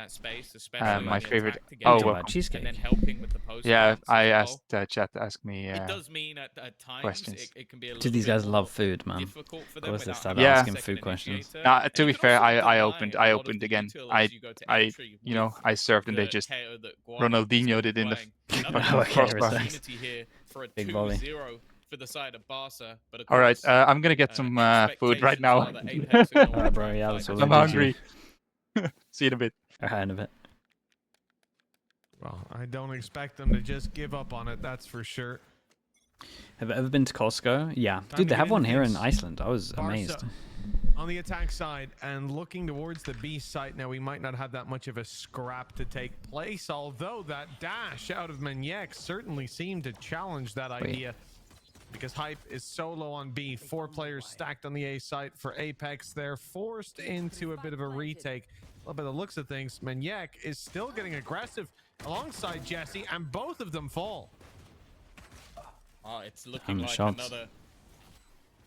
that space, especially my on the favorite. attack to get Oh, it, well, about cheesecake. and then helping with the post. yeah. plants I as well. asked chat to ask me. It does mean at times questions. it can be a little Dude, these bit guys more love food, man. difficult for Of them course they without start having a asking second food questions. initiator. To And be you can fair, also I deny opened a lot of opened the again. util as you go to entry you know, with I served and they the just KO that Guano is Ronaldinho'd it in the playing. Another Oh, okay, crossbar. opportunity here for a Big volley. 2-0 for the side of Barca. But of All right, course, I'm gonna get some food right expectations now. are that Apeks are gonna Alright, bro, try and yeah, fight that's what back. I'm we'll do. hungry. See you in a bit. Alright, in a bit. Well, I don't expect them to just give up on it, that's for sure. Have you ever been to Costco? Yeah. Time Dude, to they have get one into here in things. Iceland. I was Barca amazed. on the attack side and looking towards the B site. Now, we might not have that much of a scrap to take place, although that dash out of Maniac certainly seemed to challenge that idea. Because Hype is solo on B, 4 players stacked on the A site for Apeks. They're forced into a bit of a retake. Well, by the looks of things, Maniac is still getting aggressive alongside Jesse, and both of them fall. Oh, it's looking like shots. another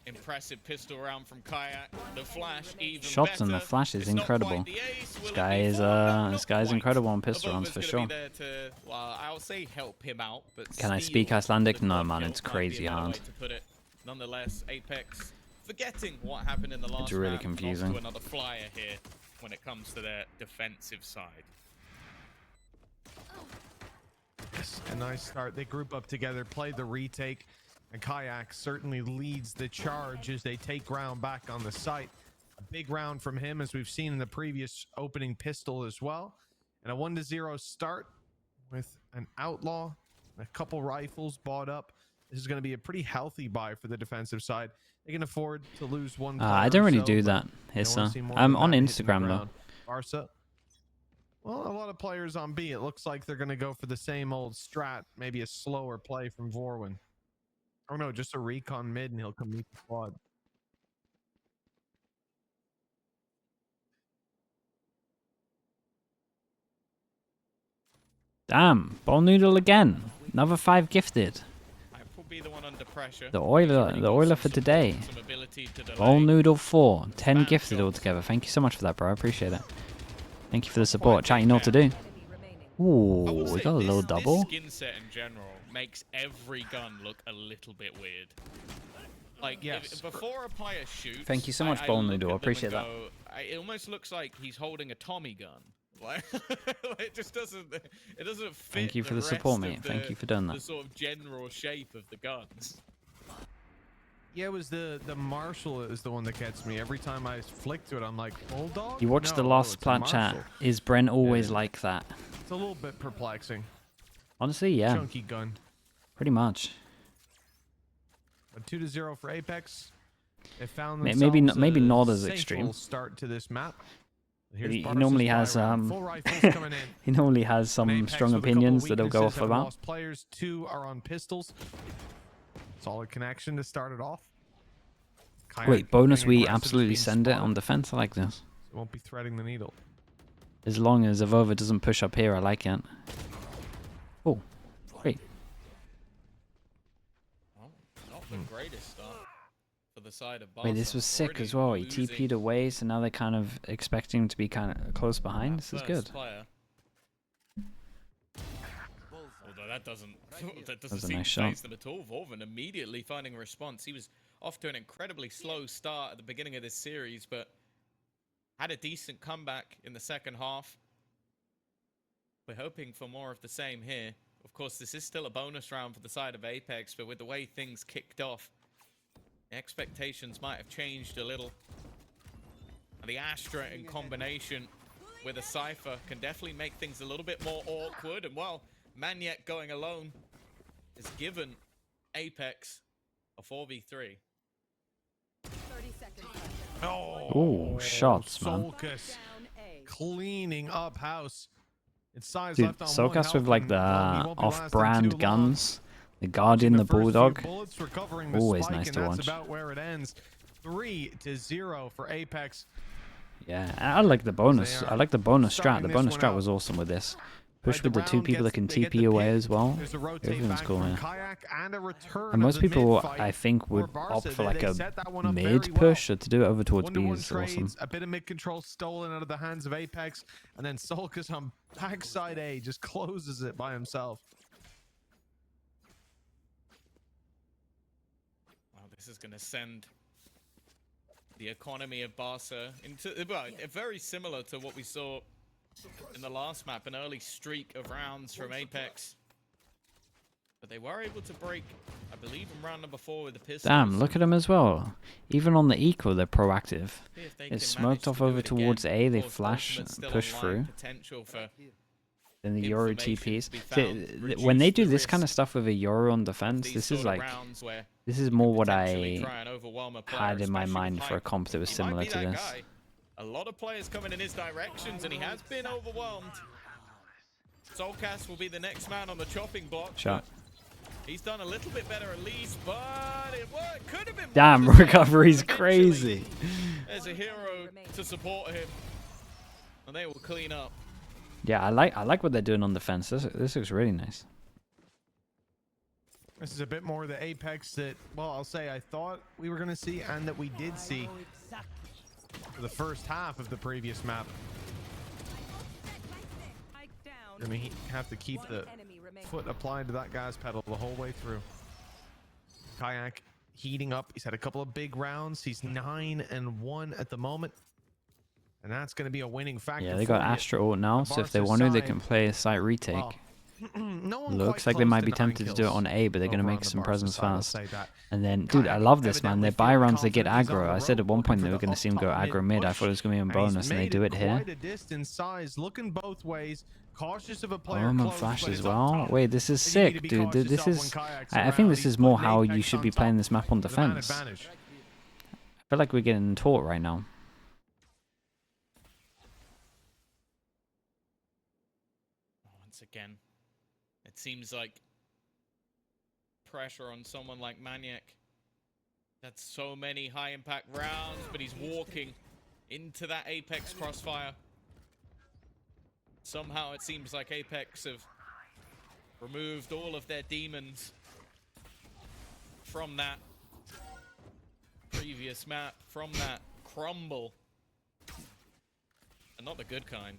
impressive pistol round from Kayak. The flash even Shots better. and the flash is It's not incredible. quite the ace. Will This it guy be is four? No, this not guy's quite. incredible on pistol rounds Abova's for gonna sure. be there to, well, I'll say help him out, but Can I steal speak Icelandic? the No, goal man, kill it's might be crazy a better hard. way to put it. Nonetheless, Apeks forgetting what happened in the last really round, confusing. off to another flyer here when it comes to their defensive side. Yes, a nice start. They group up together, play the retake, and Kayak certainly leads the charge as they take ground back on the site. A big round from him, as we've seen in the previous opening pistol as well. And a 1-0 start with an outlaw, a couple rifles bought up. This is going to be a pretty healthy buy for the defensive side. They can afford to lose one. I don't really do that, Hissa. Hissa. I'm on Instagram though. Barca. Well, a lot of players on B. It looks like they're going to go for the same old strat, maybe a slower play from Vorwin. Oh no, just a recon mid and he'll come meet the squad. Damn, ball noodle again. Another 5 gifted. Will be the one under pressure. The oiler for today. Ball noodle 4, 10 gifted altogether. Thank you so much for that, bro. I appreciate it. Thank you for the support. Chat, you know what to do. Ooh, we got a little double. This skin set in general makes every gun look a little bit weird. Like, yes, before a player shoots, Thank you so much, Ball Noodle. I appreciate that. It almost looks like he's holding a Tommy gun. Like, it just doesn't. It doesn't fit. Thank you for the support, mate. rest of Thank you for doing The that. sort of general shape of the guns. Yeah, it was the Marshall is the one that gets me. Every time I flick to it, I'm like, Bulldog? You watched the No, last it's a plat chat. Marshall. Is Brent always like that? It's a little bit perplexing. Honestly, yeah. Chunky gun. Pretty much. A 2-0 for Apeks. They found Maybe themselves maybe a not as safe extreme. little start to this map. Here's He Barca's normally buy has round. Full rifles coming in. he normally has some Apeks strong with a couple opinions that he'll go weaknesses off have about. lost players. 2 are on pistols. Solid connection to start it off. Kayak Wait, bonus being we aggressive, absolutely being send it spotted. on defense. I like this. It won't be threading the needle. As long as Avova doesn't push up here, I like it. Oh, great. Well, not the greatest start for the side of Barca. Wait, this was sick Already as well. He losing TP'd away, so now they're kind of expecting him to be kind of close behind. that This is first good. player. Although that doesn't That was a seem nice to shot. phase them at all. Vorvin immediately finding a response. He was off to an incredibly slow start at the beginning of this series, but had a decent comeback in the second half. We're hoping for more of the same here. Of course, this is still a bonus round for the side of Apeks, but with the way things kicked off, the expectations might have changed a little. And the Astra in combination with a Cypher can definitely make things a little bit more awkward. And well, Maniac going alone has given Apeks a 4v3. Ooh, shots, man. Solkas cleaning up house. It's size Dude, left on one Solkas health with like and, the well, he won't be lasting too off-brand long. guns, the Guardian, the First few Bulldog. bullets recovering the Always spike, nice and to that's watch. about where it ends. 3-0 for Apeks. Yeah, I like the bonus. They I are like the bonus strat. starting The this bonus one strat out. was awesome with this. Push Right, with the two round people that gets- can they get TP the away pick. as well. There's a rotate Everything's back cool, from yeah. Kayak and a return And of most the people, mid-fight I think, for would Barca. opt for like They a set that one up very mid well. push, so to do it over towards B One-to-one is awesome. trades, a bit of mid control stolen out of the hands of Apeks, and then Solkus on backside A just closes it by himself. Oh, this is going to send the economy of Barca into, well, very similar to what we saw in the last map, an early streak of rounds from Apeks. But they were able to break, I believe, in round number 4 with the pistols. Damn, look at them as well. Even on the eco, they're proactive. See if they It's can manage smoked off to do over it towards again. A, Of they course, flash, Ultimate's still push online, through. potential for Then the Yoru information TPs. to be See, found, when they reduce do the this kind of risk stuff with a Yoru on defense, these this is sort of like, rounds where this is you more could what potentially I try and overwhelm a player, had in my especially with mind for a Hype. comp that was He might similar be to that this. guy. A lot of players coming in his directions, and he has been overwhelmed. Soulcast will be the next man on the chopping block. Shot. He's done a little bit better at least, but it worked. Could have been. Damn, more than that. recovery's Eventually, crazy. There's a hero to support him, and they will clean up. Yeah, I like what they're doing on defense. This looks really nice. This is a bit more the Apex that, well, I'll say I thought we were going to see and that we did see for the first half of the previous map. I mean, you have to keep the foot applied to that gas pedal the whole way through. Kayak heating up. He's had a couple of big rounds. He's 9-1 at the moment. And that's going to be a winning factor. Yeah, they got for you. Astra ult now, so if they Barca want to, they side, can play a site retake. well, no one Looks quite like they close might to be 9 tempted to do it kills on A, but they're going to over on make the some Barca presence side, I'll fast. say that. And then, dude, I Kayak love this, man. Their evidently buy feeling rounds, they get confident he's on aggro. the I said at road, one point looking they for were the going to see him go up-top aggro mid. I thought it was going to be a and he's bonus, and they made do it here. Quite a distance size, looking both ways, cautious of a player Oh, close, flash but as it's up well. top Wait, this is that you need to sick, be dude. cautious This of when is. Kayak's I think around. this He's is more putting how Apex you should on be top playing this map on with a man defense. I advantage. feel like we're getting taught right now. Once again, it seems like pressure on someone like Maniac. That's so many high impact rounds, but he's walking into that Apeks crossfire. Somehow it seems like Apeks have removed all of their demons from that previous map, from that crumble. And not the good kind.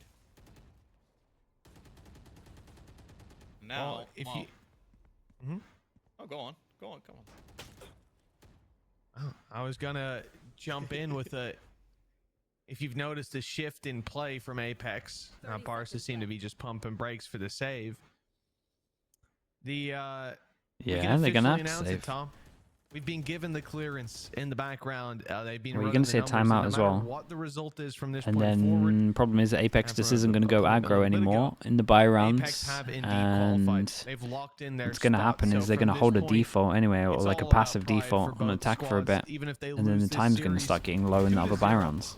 Now, Well, if well, you, Mhm. oh, go on, come on. Oh, I was gonna jump in with a. If you've noticed a shift in play from Apeks, Barca seem to be just pumping brakes for the save. We Yeah, can they're gonna officially have to announce save. it, Tom. We've been given the clearance in the background. They've been. Well, you're running gonna the see a numbers, and timeout no as matter well. What the result is from this And point forward, then problem is that Apex and just for isn't going to a go little aggro bit ago, anymore in the buy Apex rounds, have indeed qualified. and They've locked in their what's going to spot, happen so is they're from going to this hold a point, default anyway, or it's like a all about passive pride default for on both attack for a squads, bit, even if they and then lose the this time's going to series start getting low in the other buy 2-0 rounds.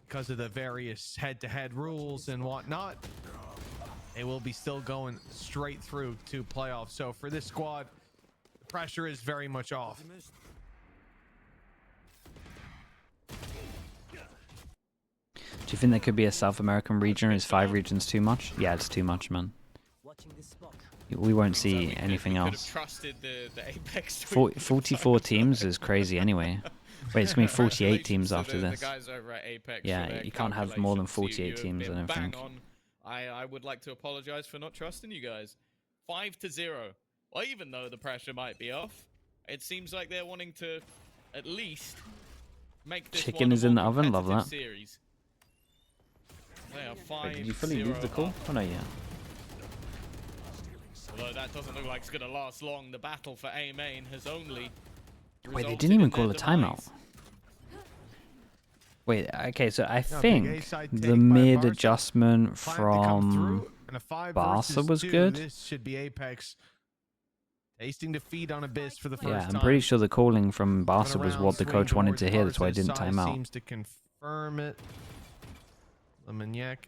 because of the various head-to-head rules and whatnot. They will be still going straight through to playoffs. So for this squad, the pressure is very much off. Do you think there could be a South American region? Is 5 regions too much? Yeah, it's too much, man. We won't see anything we could else. have trusted the Apeks to 44 teams is crazy anyway. Wait, it's going to be 48 Congratulations teams to after the this. guys over at Apeks Yeah, for their you can't have more than calculations. 48 You have teams, I been don't bang think. on. I would like to apologize for not trusting you guys. 5-0. Well, even though the pressure might be off, it seems like they're wanting to at least make this Chicken one a is in more the oven, love competitive that. Series. They are 5-0. Wait, did you fully leave the call? up. Oh no, yeah. Although that doesn't look like it's going to last long. The battle for A main has only Wait, they resulted didn't even in call their a timeout. demise. Wait, okay, so I big think A-side the take by mid Barca. adjustment Plan to come from through, and a 5 Barca versus was 2. good. This should be Apeks tasting defeat on Abyss for the first Yeah, time. I'm pretty sure the calling from Coming Barca was around, what the swing coach wanted towards to hear. That's why I Barca's didn't side time out. Seems to confirm it. Lemaniac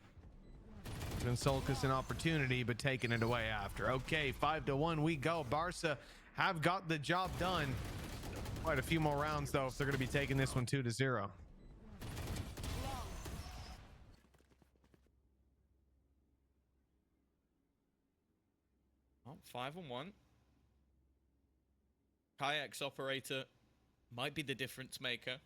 giving Solkus an opportunity, but taking it away after. Okay, 5-1 we go. Barca have got the job done. Quite a few more rounds though if they're going to be taking this one 2-0. Well, 5-on-1. Kayak's operator might be the difference maker.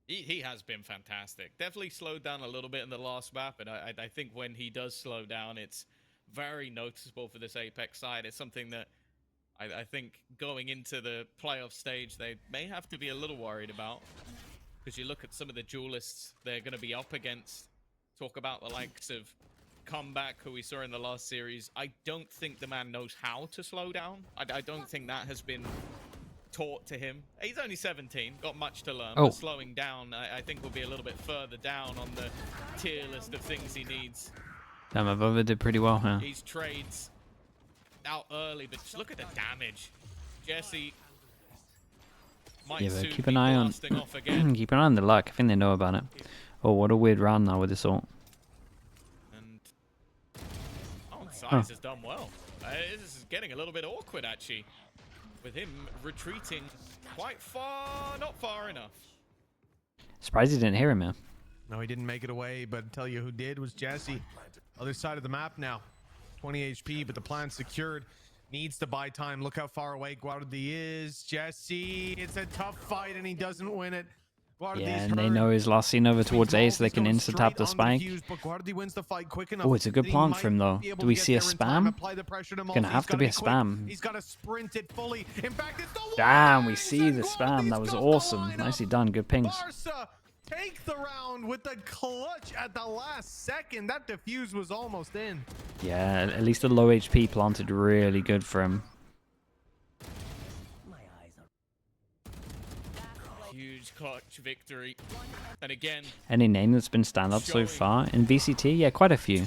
He has been fantastic. Definitely slowed down a little bit in the last map, and I think when he does slow down, it's very noticeable for this Apeks side. It's something that I think going into the playoff stage, they may have to be a little worried about. Because you look at some of the duelists they're going to be up against. Talk about the likes of Comeback, who we saw in the last series. I don't think the man knows how to slow down. I don't think that has been taught to him. He's only 17, got much to learn. Oh. But slowing down, I think will be a little bit further down on the tier list of things he needs. Damn, Avova did pretty well here. These trades out early, but just look at the damage. Jesse might Yeah, but soon keep be an eye on blasting off again. keep an eye on the luck. I think they know about it. Oh, what a weird round now with this ult. And Size has done well. This is getting a little bit awkward actually, with him retreating quite far, not far enough. Surprised he didn't hear him here. No, he didn't make it away, but tell you who did was Jesse. Other side of the map now. 20 HP, but the plan secured. Needs to buy time. Look how far away Guardi is. Jesse, it's a tough fight, and he doesn't win it. Guardi's Yeah, and they hurt. know his last scene over towards A, so they He's can going insta-tap the straight spike. on defuse, but Guardi wins the fight quick enough Oh, it's a good that he plant might for him, though. be able Do to we get see a there in time, spam? apply the pressure to Gonna Malsey. have He's to gotta be a quick. spam. He's got to sprint it fully. In fact, it's the Damn, we wires, see and the spam. Guardi's That was got the awesome. lineup. Nicely done. Good pings. Barca take the round with the clutch at the last second. That defuse was almost in. Yeah, at least the low HP planted really good for him. Huge clutch victory. And again, Any name that's been stand up so far in VCT? Yeah, quite a few.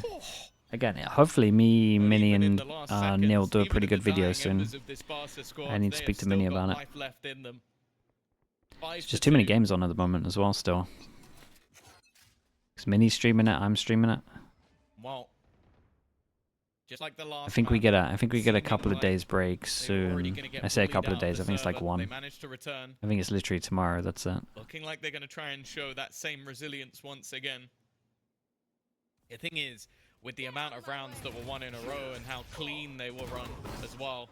Again, hopefully me, Minnie, even in and the last seconds, Neil do a even pretty in the good video dying soon. embers of this Barca squad, I need to they speak have to Minnie still got about it. life left in them. There's just too many games on at the moment as well. Still, because Minnie's streaming it, I'm streaming it. Well, just like the last I think we map, get a couple of days break they were already soon. gonna get I say a bullied couple of out days. the I think it's like server. one. They managed to return, I think it's literally tomorrow. That's it. looking like they're going to try and show that same resilience once again. The thing is, with the amount of rounds that were won in a row and how clean they were run as well,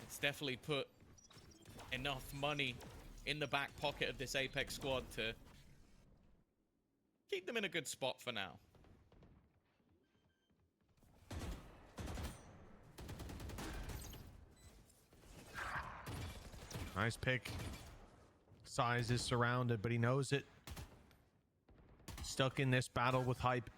it's definitely put enough money in the back pocket of this Apeks squad to keep them in a good spot for now. Nice pick. Size is surrounded, but he knows it. Stuck in this battle with hype.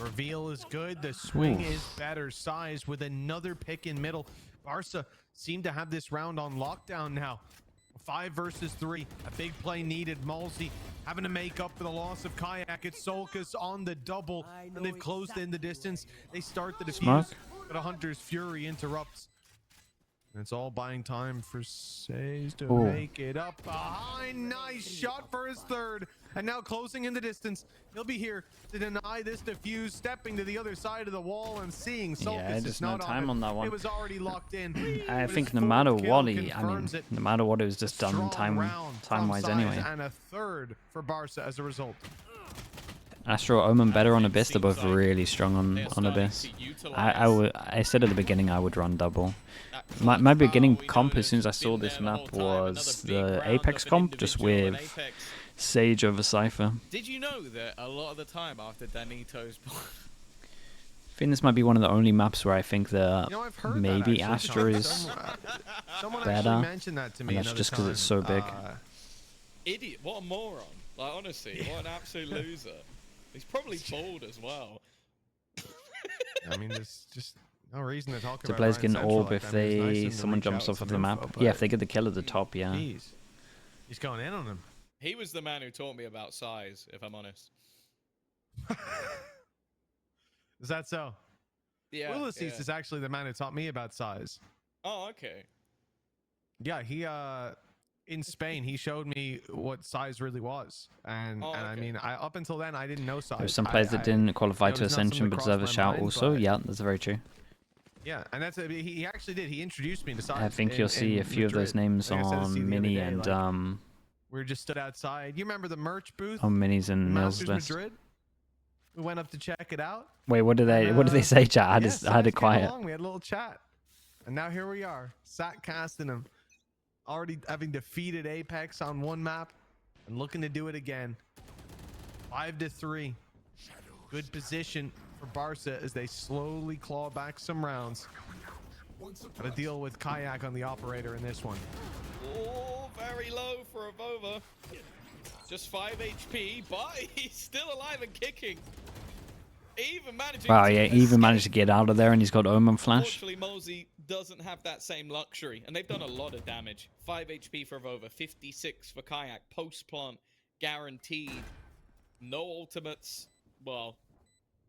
Reveal is good. The swing is better. Size with another pick in middle. Barca seem to have this round on lockdown now. 5 versus 3. A big play needed. Malsey having to make up for the loss of Kayak. It's Solkas on the double, and they've closed in the distance. They start the defuse, Smoke. but a Hunter's Fury interrupts. And it's all buying time for Says to Ooh. make it up behind. Nice shot for his third. And now closing in the distance. He'll be here to deny this defuse, stepping to the other side of the wall and seeing Solkas Yeah, is just no not time on that one. It was already locked in. I But think his no fourth matter kill what confirms it. no matter what, it was just done Strong time round wise from anyway. Size and a third for Barca as a result. Astro, Omen, better on it Abyss. They're seems both like really strong they're on starting Abyss. to utilize I said at the beginning I would run double. that My clutch beginning power we comp know as soon as I that's saw been this there the whole map time. was Another big the round Apeks of an comp, just individual in with Apeks. Sage over Cypher. Did you know that a lot of the time after Danito's I think this might be one of the only maps where I think the You know, I've heard maybe that, actually. Astra is Someone better, actually mentioned that to me. and that's another just 'cause it's so time. big. idiot, what a moron. Like honestly, what an absolute loser. He's probably bald as well. I mean, there's just no reason to talk the about players Ryan get an Central orb like if that. I mean, it's nice they of them to someone reach jumps out off of some the info, map. Yeah, if but they get the kill at the top, yeah. Jeez. He's going in on him. He was the man who taught me about size, if I'm honest. Is that so? Yeah. Ulysses yeah. is actually the man who taught me about size. Oh, okay. Yeah, he in Spain he showed me what size really was, and Oh, I okay. mean, up until then I didn't know size. There's some players that didn't qualify it to was not something Ascension that but deserve a crossed my shout mind, also. but- Yeah, that's very true. Yeah, and that's he actually did. He introduced me to size. I think you'll see a few of those names Like I said to see the on other Mini day, and like, we were just stood outside. You remember the merch booth? on Minis and Nails Masters list. Madrid. We went up to check it out. Wait, what did they say, chat? I had it quiet. We had a little chat. And now here we are, sat casting him. Already having defeated Apeks on one map and looking to do it again. 5-3. Good position for Barca as they slowly claw back some rounds. Got to deal with Kayak on the operator in this one. Oh, very low for Avova. Just 5 HP, but he's still alive and kicking. Even managing Wow, to yeah, even managed to get out of there, and he's got Omen Flash. Unfortunately, Mosey doesn't have that same luxury, and they've done a lot of damage. 5 HP for Avova, 56 for Kayak, post-plant, guaranteed. No ultimates, well,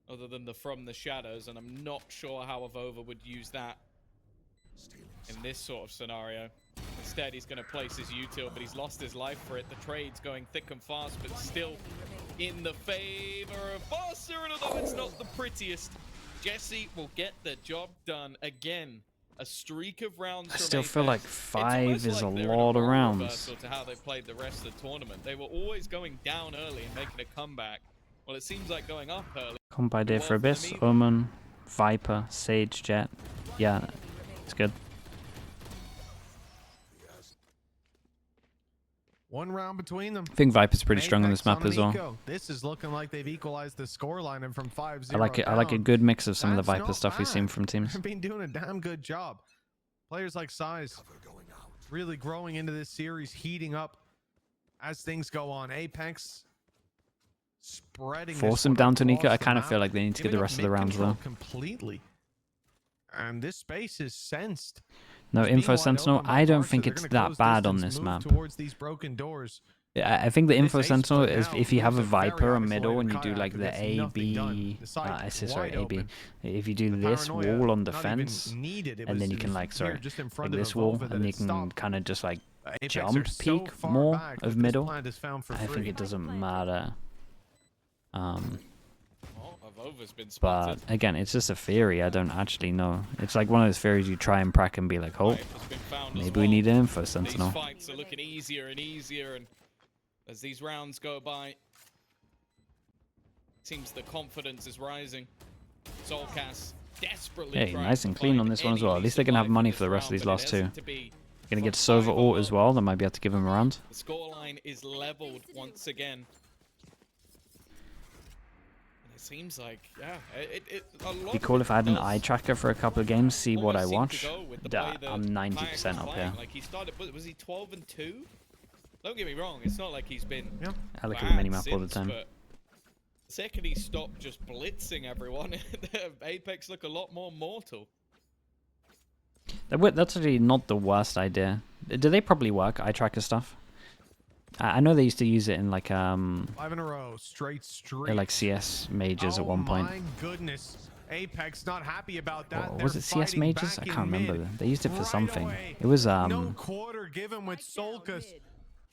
other than the From the Shadows, and I'm not sure how Avova would use that in this sort of scenario. Instead, he's going to place his util, but he's lost his life for it. The trade's going thick and fast, but still in the favor of Barca, and although it's not the prettiest, Jesse will get the job done again. A streak of rounds. I still feel like 5 is a lot of rounds. To how they played the rest of the tournament. They were always going down early and making a comeback. Well, it seems like going up early. Comp idea for Abyss, Omen, Viper, Sage, Jet. Yeah, it's good. One round between them. I think Viper's pretty strong on this map as well. This is looking like they've equalized the scoreline and from 5-0. I like it. I like a good mix of some of the Viper stuff we've seen from teams. They've been doing a damn good job. Players like Size really growing into this series, heating up as things go on. Apeks spreading. Force him down to Nika. I kind of feel like they need to get the rest of the rounds though. Completely. And this space is sensed. No Info Sentinel. I don't think it's that bad on this map. Towards these broken doors. Yeah, I think the Info Sentinel is if you have a Viper or middle and you do like the AB, sorry, AB. If you do this wall on defense, and then you can like like this wall, and you can kind of just like jump peek more of middle. I think it doesn't matter. But again, it's just a theory. I don't actually know. It's like one of those theories you try and prac and be like, oh, maybe we need an Info Sentinel. These fights are looking easier and easier, and as these rounds go by, seems the confidence is rising. Soulcast desperately. Hey, nice and clean on this one as well. At least they can have money for the rest of these last two. Gonna get Sova ult as well. That might be able to give him a round. The scoreline is leveled once again. Seems like, yeah, It'd be cool if I had an eye tracker for a couple of games, see what I watch. I'm 90% up here. Like he started, was he 12-2? Don't get me wrong, it's not like he's been. Yeah. I look at the minimap all the time. But the second he stopped just blitzing everyone, Apeks look a lot more mortal. That's actually not the worst idea. Do they probably work, eye tracker stuff? I know they used to use it in like 5 in a row, straight streak. Like CS mages at one point. My goodness, Apeks not happy about that. Was it CS mages? I can't remember. They used it for something. Away. It was no quarter given with Solkas.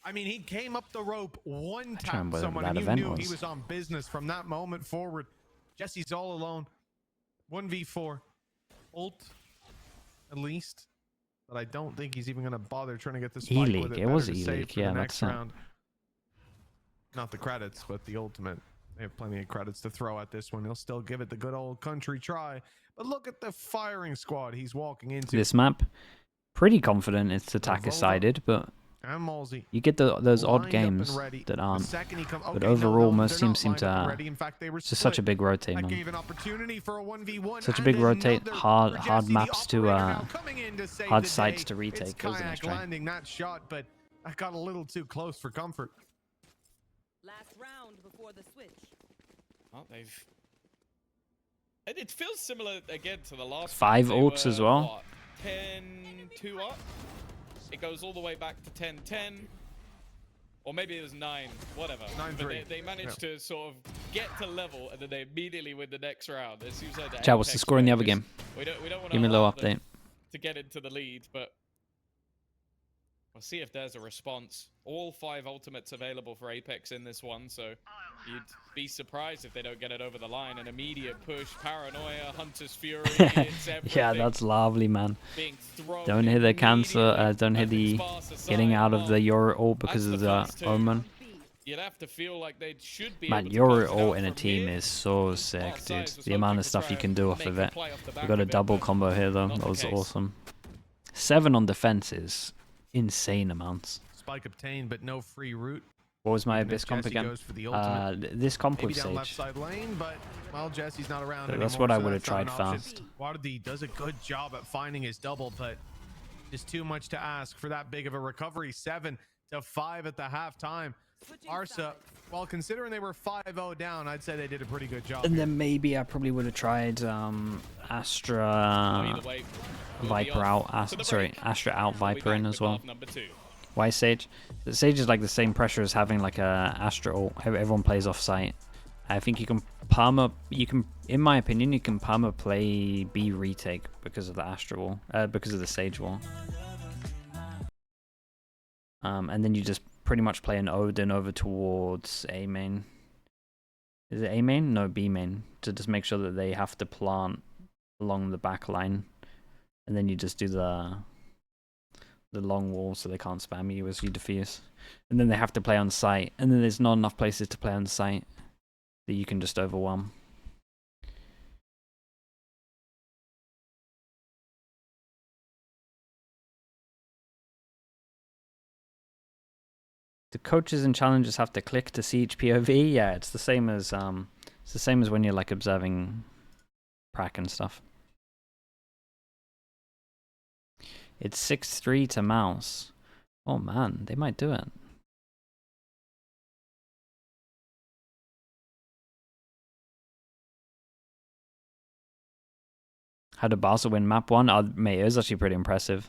I mean, he came up the rope, one tap someone, and you knew he was on business from that moment forward. Jesse's all alone, 1v4, ult at least. But I don't think he's even going to bother trying to get the spike with it. It was E-League, yeah, that's it. Not the credits, but the ultimate. They have plenty of credits to throw at this one. He'll still give it the good old country try. But look at the firing squad he's walking into. This map, pretty confident it's attacker-sided, but you get those odd games that aren't. But overall, most teams seem to. It's just such a big rotate, man. Such a big rotate, hard maps to, hard sites to retake. Goes the next try. Landing that shot, but I got a little too close for comfort. Last round before the switch. Oh, they've. It feels similar again to the last. 5 ults as well. What, 10-2 up. It goes all the way back to 10-10, or maybe it was 9, whatever. 9-3. But they managed to sort of get to level, and then they immediately win the next round. It seems like Chat, what's the score in the other game? We don't want Give me a little update to get into the lead, but we'll see if there's a response. All 5 ultimates available for Apeks in this one, so you'd be surprised if they don't get it over the line. An immediate push, paranoia, Hunter's Fury, it's yeah, that's lovely, man. Don't hit the cancel, don't hit the getting out of the Euro ult because of the Omen. you'd have to feel like they should be. Man, able to your close it ult out in a from team here. is so sick, Both dude. sides was The amount hoping of to stuff try you and can do off make of a it. play off the We back got a of it, double but combo here though. not That the was case. awesome. 7 on defense is insane amounts. Spike obtained, but no free route. What was my Even if Abyss comp Jesse again? goes for the ultimate. This comp Maybe with down left Sage. side lane, but well, Jesse's not around That's anymore, what I so would have that's not an tried option. fast. Wardy does a good job at finding his double, but just too much to ask for that big of a recovery. 7-5 at the halftime. Switching Barca, sides. well, considering they were 5-0 down, I'd say they did a pretty good job. And here. then maybe I probably would have tried Astra Either way, we'll be Viper off out. to the Sorry, break. Astra out We'll be Viper back in with as well. half number 2. Why Sage? The Sage is like the same pressure as having like a Astra ult. Everyone plays off site. I think you can perma. You can, in my opinion, you can perma play B retake because of the Astra wall, because of the Sage wall. And then you just pretty much play an Odin over towards A main. Is it A main? No, B main. To just make sure that they have to plant along the back line, and then you just do the long wall so they can't spam you as you defuse, and then they have to play on site, and then there's not enough places to play on site that you can just overwhelm. The coaches and challengers have to click to see each POV. Yeah, it's the same as when you're like observing prac and stuff. It's 6-3 to mouse. Oh man, they might do it. How did Barca win map 1? Oh, mate, it was actually pretty impressive.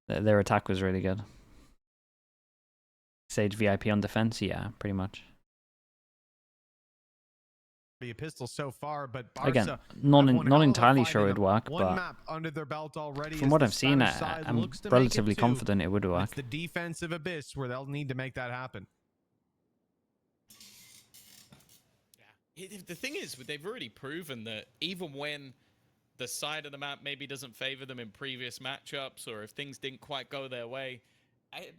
Their attack was really good. Sage VIP on defense? Yeah, pretty much. A pistol so far, but Barca Again, have one hell not of a entirely fight sure in it'd them. work, One but map under their belt already. from as what the I've seen, Spanish side I'm looks to make it relatively two. confident it would It's work. the defensive abyss where they'll need to make that happen. The thing is, they've already proven that even when the side of the map maybe doesn't favor them in previous matchups, or if things didn't quite go their way,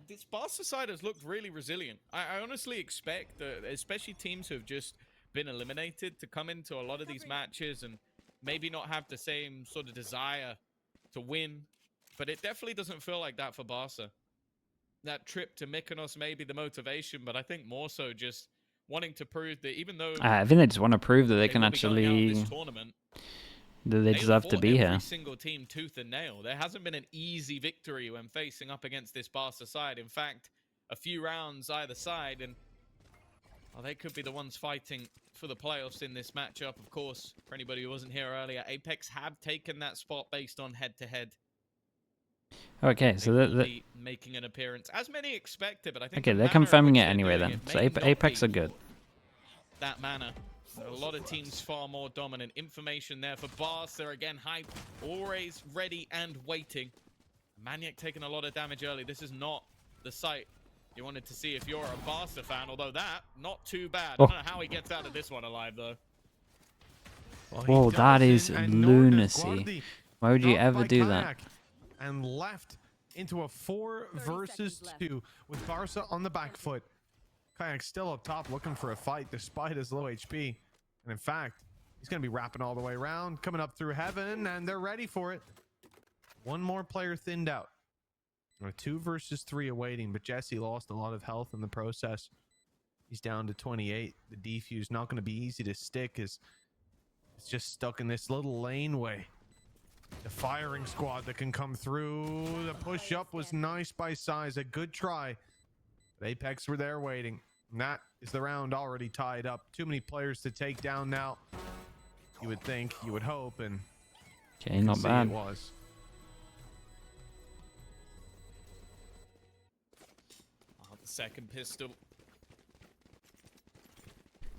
this Barca side has looked really resilient. I honestly expect that, especially teams who have just been eliminated, to come into a lot of these matches and maybe not have the same sort of desire to win, but it definitely doesn't feel like that for Barca. That trip to Mykonos may be the motivation, but I think more so just wanting to prove that even though I think they just want to prove that they can will be going out of actually, this tournament, that they deserve to be here. Every single team tooth and nail. There hasn't been an easy victory when facing up against this Barca side. In fact, a few rounds either side, and they could be the ones fighting for the playoffs in this matchup. Of course, for anybody who wasn't here earlier, Apeks have taken that spot based on head-to-head. Okay, so They will the be making an appearance, as many expected, but I think okay, the they're manner in confirming which it they're anyway doing then. it So may not Apeks be are good. that manner. A lot of teams far more dominant. Information there for Barca. Again, hype, always ready and waiting. Maniac taking a lot of damage early. This is not the sight you wanted to see if you're a Barca fan, although that, not too bad. Oh. I don't know how he gets out of this one alive, though. Well, Whoa, he that does, is and Norn lunacy. Guardi Why would you knocked ever by do that? Kayak and left into a 4 versus 2 with Barca on the back foot. Kayak still up top looking for a fight despite his low HP. And in fact, he's going to be wrapping all the way around, coming up through heaven, and they're ready for it. One more player thinned out. A 2 versus 3 awaiting, but Jesse lost a lot of health in the process. He's down to 28. The defuse not going to be easy to stick as it's just stuck in this little laneway. The firing squad that can come through. The push up was nice by Size. A good try. But Apeks were there waiting. And that is the round already tied up. Too many players to take down now. You would think, you would hope, and Okay, not see bad. it was. The second pistol.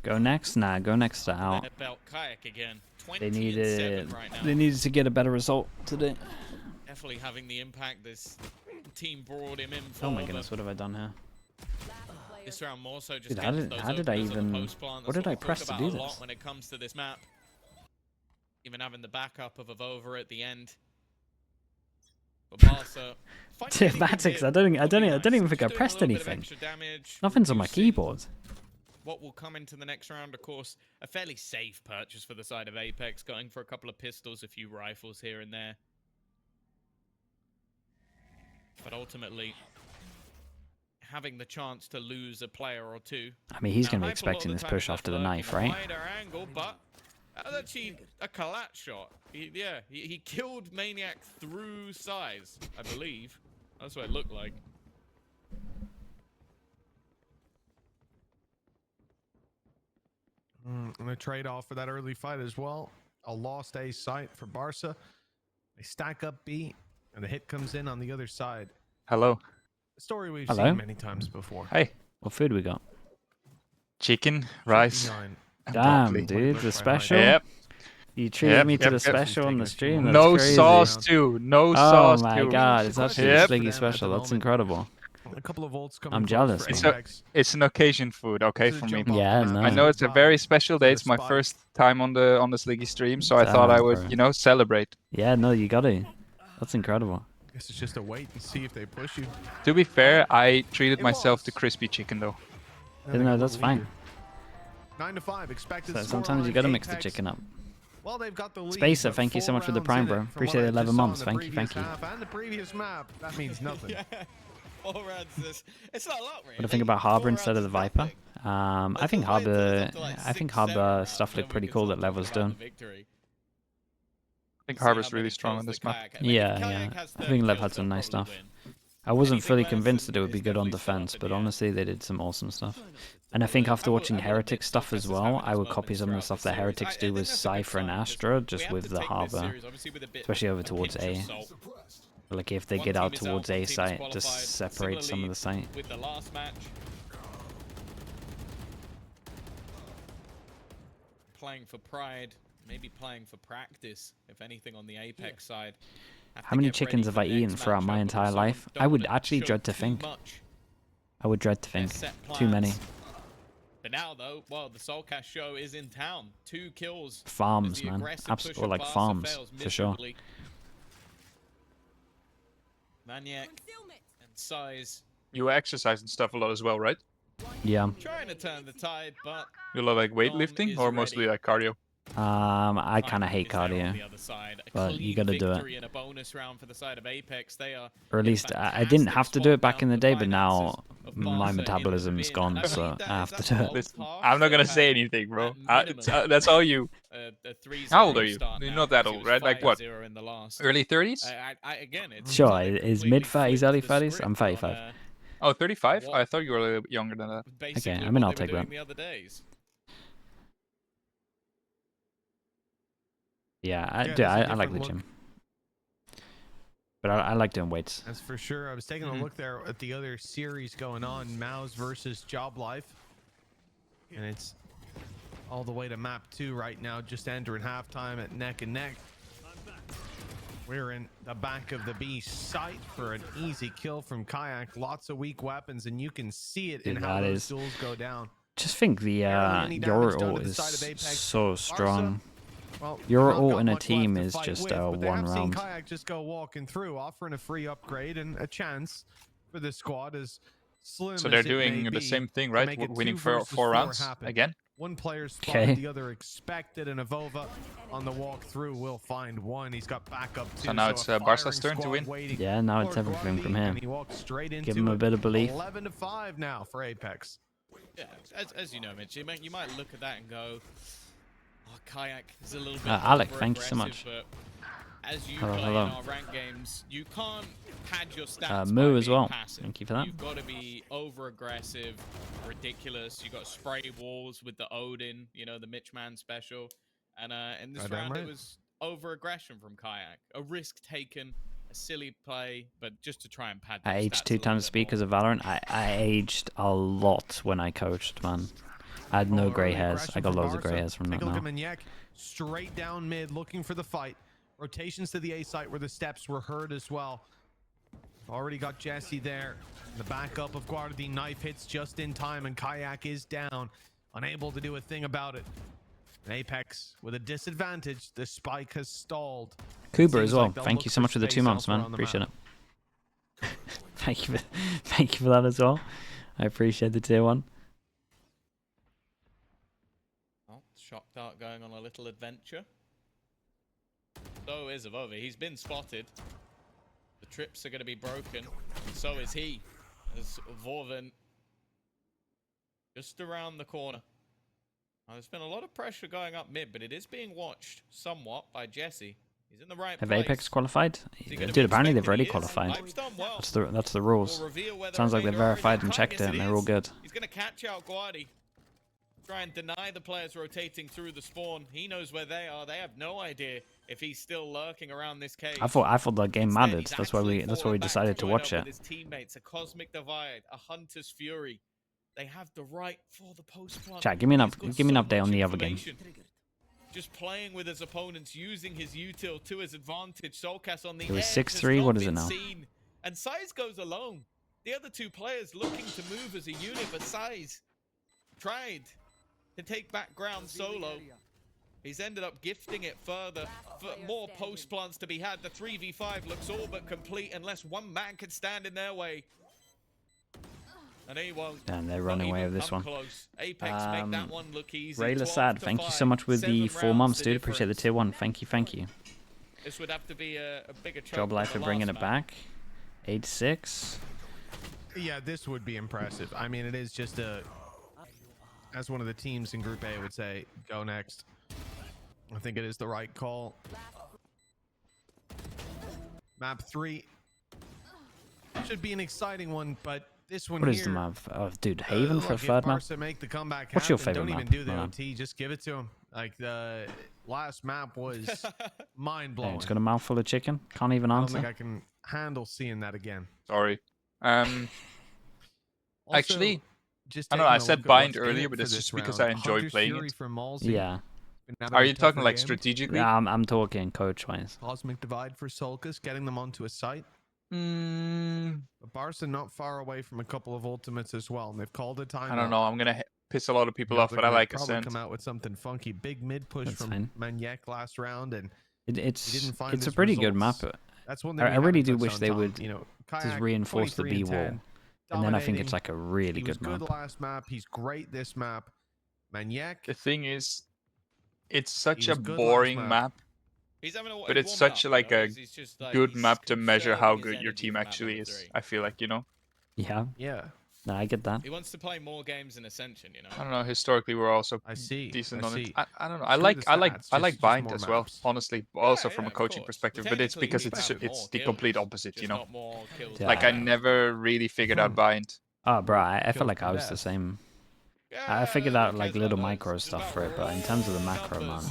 Go next? Nah, go next to out. That belt Kayak again. They 20 and 7 right now. needed to get a better result today. Definitely having the impact this team brought him in for. Oh my goodness, what have I done here? This round more so just Dude, how getting did- those how did I openers on the even- post plant. what That's did I we talk press to about do a this? lot when it comes to this map. Even having the backup of Avova at the end. But Barca finding anything Apeks, here I don't would be even nice. think I Just pressed doing a little bit of anything. extra damage, Nothing's on my reducing keyboard. what will come into the next round. Of course, a fairly safe purchase for the side of Apeks, going for a couple of pistols, a few rifles here and there. But ultimately, having the chance to lose a player or two. I mean, he's Now, going to be Hype a lot of expecting the this time push is after the lurking knife, a right? wider angle, but that was actually a collat shot. He killed Maniac through size, I believe. That's what it looked like. And a trade-off for that early fight as well. A lost A site for Barca. They stack up B, and the hit comes in on the other side. Hello. A story we've Hello? seen many times before. Hey. What food we got? Chicken, rice, 59. and Damn, broccoli. dude, the Yep. special? Yep. You treated Yep, me to yep, the yep. special on the stream? That's No crazy. sauce too. No Oh sauce my too. god, it's actually Yep. a Sliggy special. That's incredible. A couple of volts coming I'm close jealous, for It's, man. Apex. it's an occasion food, okay, To for me. jump off the Yeah, map. no. I know it's a very special day. the It's my spike. first time on the Sliggy stream, so I thought Damn, I would, bro. you know, celebrate. Yeah, no, you got to. That's incredible. Guess it's just a wait and see if they push you. To be fair, I treated It myself to was. crispy chicken though. And Yeah, they no, got a that's leader. fine. 9 to 5 expected. So sometimes you got to mix the chicken up. Well, they've got the lead, Spacer, but thank you so 4 much for the rounds prime, in bro. it. From Appreciate what the I 11 just saw in months. the Thank you, previous thank you. half And the previous map, that means nothing. Yeah. 4 rounds. It's not a lot, really. What do you think about Harbor 4 instead of rounds the is Viper? nothing. I Let's think just wait till it's Harbor. up to, like, I think 6, 7 Harbor rounds, stuff then looked we pretty can cool start that talking Level's about the doing. victory. I think See how Harbor's many really strong kills on the this map. Kayak- I mean, if Yeah, Kayak yeah. has I 30 think Lev kills, had some they'll nice probably stuff. win. I wasn't Anything fully less, convinced and that it would be it's good on definitely still up defense, in but the air. honestly, they did some awesome stuff. And I think after watching Heretic stuff as well, I would copy some of the stuff that Heretics do with Cypher and Astra, just with the Harbor, especially over towards A. Like if they get out towards A site, just separate some of the site. With the last match, playing for pride, maybe playing for practice, if anything, on the Apex side. Have How to many get ready chickens for have I the eaten next throughout my matchup, but entire also life? don't I would wanna actually show dread to too think. much I would dread to their think. set Too many. plans. But now, though, well, the Soulcast show is in town. 2 kills. as Farms, the man. aggressive push Absolutely, of like Barca farms, fails for sure. miserably. Maniac and Size You exercise and stuff a lot as well, right? Yeah. trying to turn the tide, but You love like Dom weightlifting is or mostly ready. like cardio? I kind of Kayak hate is there on cardio. the other side. A but you clean gotta do it. victory and a bonus round for the side of Apeks. They are Or at in a least I didn't fantastic have to do spot it back now. in the The day, but finances now of my Barca in the metabolism's bin, gone, and I so believe I that have is to do it. gold Listen, pass. I'm not gonna They'll say have anything, bro. at minimum That's all you. a 3-0 How old are you? start You're now, not that because it old, was right? Like what? 5-0 in the last. Early 30s? Again, it's Sure, kinda is completely mid-30s, flipped early the 30s? I'm script 35. on, Oh, 35? what- I thought you were a little bit younger than that. basically I what mean, they I'll were take doing that. the other days. Yeah, Yeah, dude, there's a I like the different gym. But I like doing weights. That's for sure. I was taking a look there at the other series going on, Mouse versus Job Life. And it's all the way to map 2 right now, just entering halftime at neck and neck. We're in the back of the B site for an easy kill from Kayak. Lots of weak weapons, and you can see it in Dude, how that those is- duels go down. Just think the Barely any your damage done to ult the is side of Apex. so strong. Well, Your they've not ult got in a much left team to is fight just with, a but they one have seen round. Kayak just go walking through, offering a free upgrade and a chance for this squad as slim So as they're it may doing the be same thing, to right? make it Winning 2 for versus 4 rounds happen. again? One player spotted, Okay. the other expected, and Avova on the walkthrough will find one. He's got backup too. So now it's a Barca's firing turn to squad win? waiting Yeah, now it's for everything from Guardi, here. and he walks straight into Give him a it. bit of belief. 11 to 5 now for Apex. Yeah, as you know, Mitch, you might look at that and go, "Oh, Kayak is a little bit." Alec, thank you so over-aggressive," much. But as you Hello, play hello. in our ranked games, you can't pad your stats. Moo by as being well. passive. Thank you for that. You've got to be over-aggressive, ridiculous. You got to spray walls with the Odin, the Mitchman special, and in this Goddamn round right. it was over-aggression from Kayak, a risk taken. A silly play, but just to try and pad. I those aged stats a 2 little times bit speed more. because of Valorant. I aged a lot when I coached, man. I had no Oh, grey early hairs. aggression I got from loads of grey Barca. hairs from Take that a look now. at Maniac, straight down mid, looking for the fight. Rotations to the A site where the steps were heard as well. Already got Jesse there. The backup of Guardi, knife hits just in time, and Kayak is down, unable to do a thing about it. And Apex with a disadvantage. The spike has stalled. Kuba Seems as well. like they'll Thank look you so for much for the 2 space months, elsewhere man. on the Appreciate map. it. Thank you for that as well. I appreciate the tier 1. Shock Dart going on a little adventure. So is Avova. He's been spotted. The trips are going to be broken. And so is he. As Vorven just around the corner. Now, there's been a lot of pressure going up mid, but it is being watched somewhat by Jesse. He's in the right Have place. Apeks qualified? Dude, Dude, apparently they've already qualified. Well. That's the rules. Sounds like they've verified and checked it, and they're all good. He's going to catch out Guardi. Try and deny the players rotating through the spawn. He knows where they are. They have no idea if he's still lurking around this cave. I thought the game Instead, mattered. he's That's why we decided to join watch up it. with his teammates, a cosmic divide, a hunter's fury. They have the right for the post plant. Chat, give me an He's got give me an so update on much the other game. information. Just playing with his opponents, using his util to his advantage. Soulcast on the It was edge 6-3. has What not is it been now? seen. And Size goes alone. The other two players looking to move as a unit, but Size tried to take back ground solo. He's ended up gifting it further. For more post plants to be had. The 3v5 looks all but complete unless one man can stand in their way. And he won't. And they're Not running away even with this come one. Close. Apeks make that one look easy. Rayla 12 Sad, to thank you 5. so much with the 7 4 rounds months, the dude. Appreciate the difference. tier 1. Thank you, thank you. This would have to be a bigger chunk Job than Life the for bringing last it map. back. 8-6. Yeah, this would be impressive. I mean, it is just as one of the teams in Group A would say, go next. I think it is the right call. Map 3 should be an exciting one, but this one What here. is the map? Oh, dude, Haven for look, the if third map? Barca make the comeback What's your happen, favorite don't map, even do the Milan? OT, just give it to him. Like the last map was mind Hey, blowing. it's got a mouthful of chicken. Can't even I don't think answer. I can handle seeing that again. Sorry. Also, Actually, just I don't know, I taking a said look at bind what's in earlier, it but for it's this just because round. I enjoy Hunter's playing Fury it. from Malsey. Yeah. Been out of Are the you talking tougher like games. strategically? Yeah, I'm talking coach-wise. Cosmic Divide for Sulcus, getting them onto a site. Mm, But Barca not far away from a couple of ultimates as well, and they've called a timeout. I don't know. I'm gonna piss a lot of people The off, other but I group like probably Ascent. come out with something funky. Big mid push That's from fine. Maniac last round, and It's didn't find it's a his pretty good map. results. that's one I thing we really haven't do touched wish on, they Tom. would You know, just Kayak, reinforce the 23 B and wall. 10, And then I think dominating. it's like a really He was good map. good last map. He's great this map. Maniac. The thing is, it's such He a was good last boring map. map, He's having a, but he's it's warming such up, like you know? a He's just, like, good he's map to measure how conserving his good your energy team for map actually number is. 3. I feel like, you know. Yeah, Yeah, no, I get that. He wants to play more games in Ascension, you know. I don't know. Historically, we're also I see. decent I on see. it. I don't know. I Screw like the I like stats, I like just bind more as well. maps. Honestly, also Yeah, from a of coaching course. perspective, But but it's technically, because he's it's having it's more the complete kills, opposite, just you know. not more kills Yeah. Like I than never really figured out bind. Oh, bro, I Kills felt like per I was the death. same. Yeah, I figured out who like cares little about micro those? It's stuff about for it, but in terms of the macro, man, numbers.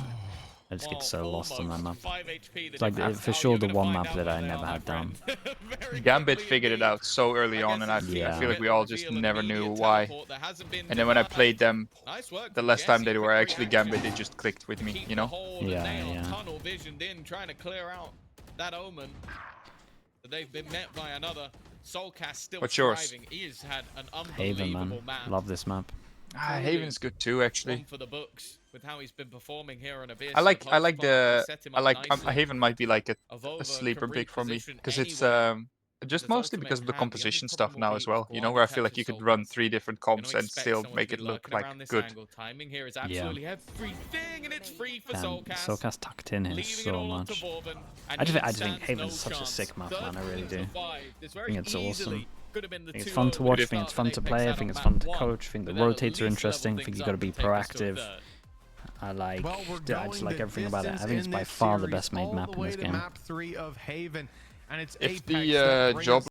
I just Well, get so lost on that map. almost 5 HP, the It's like difference. for Oh, sure you're the gonna one find map out that where I they never are, had my down. friend. Very Gambit quickly figured it indeed. out so early I on, guess and I it's Yeah. feel like we the all just reveal and never knew immediate why. teleport that hasn't been And then when I denied. played them Nice work the from last time Jesse, they were quick actually reaction. Gambit, they just clicked with me, Keep you the know. hold and Yeah, nail, yeah. tunnel visioned in, trying to clear out that omen. But they've been met by another. Soulcast still What's yours? thriving. He has had an Haven, man, unbelievable map. love this map. Haven's good too, actually. One for the books with how he's been performing here on Abyss. I like the nicely. Haven might be like a Avova sleeper can pick for me reposition because it's anywhere. just His mostly ultimate because of the hand, the only composition problem stuff will now be as well. if You know, Guardi where I feel like catches you could Soulcast. run 3 different You're comps gonna and expect still someone make to it be look lurking like around this good. angle. Timing here is absolutely everything, and it's free for Damn, Soulcast. Soulcast tucked in here Leaving it so all onto much. Vorben, and I just he think stands Haven's no such a chance. sick map, man. I really 13 to do. 5. This I very think it's awesome. easily could have been the I think it's 2-0 fun to with watch. the I think it's start fun that to Apeks play. I had think on it's map fun to 1, coach. I think the but they'll at rotates are least level interesting. I think things you got to up be and take us to a proactive. third. I like, Well, we're I just going like the everything about it. I distance think it's in by this far the series, best made all map the in way this to game. Map 3 of Haven, and it's If Apeks the that bring job us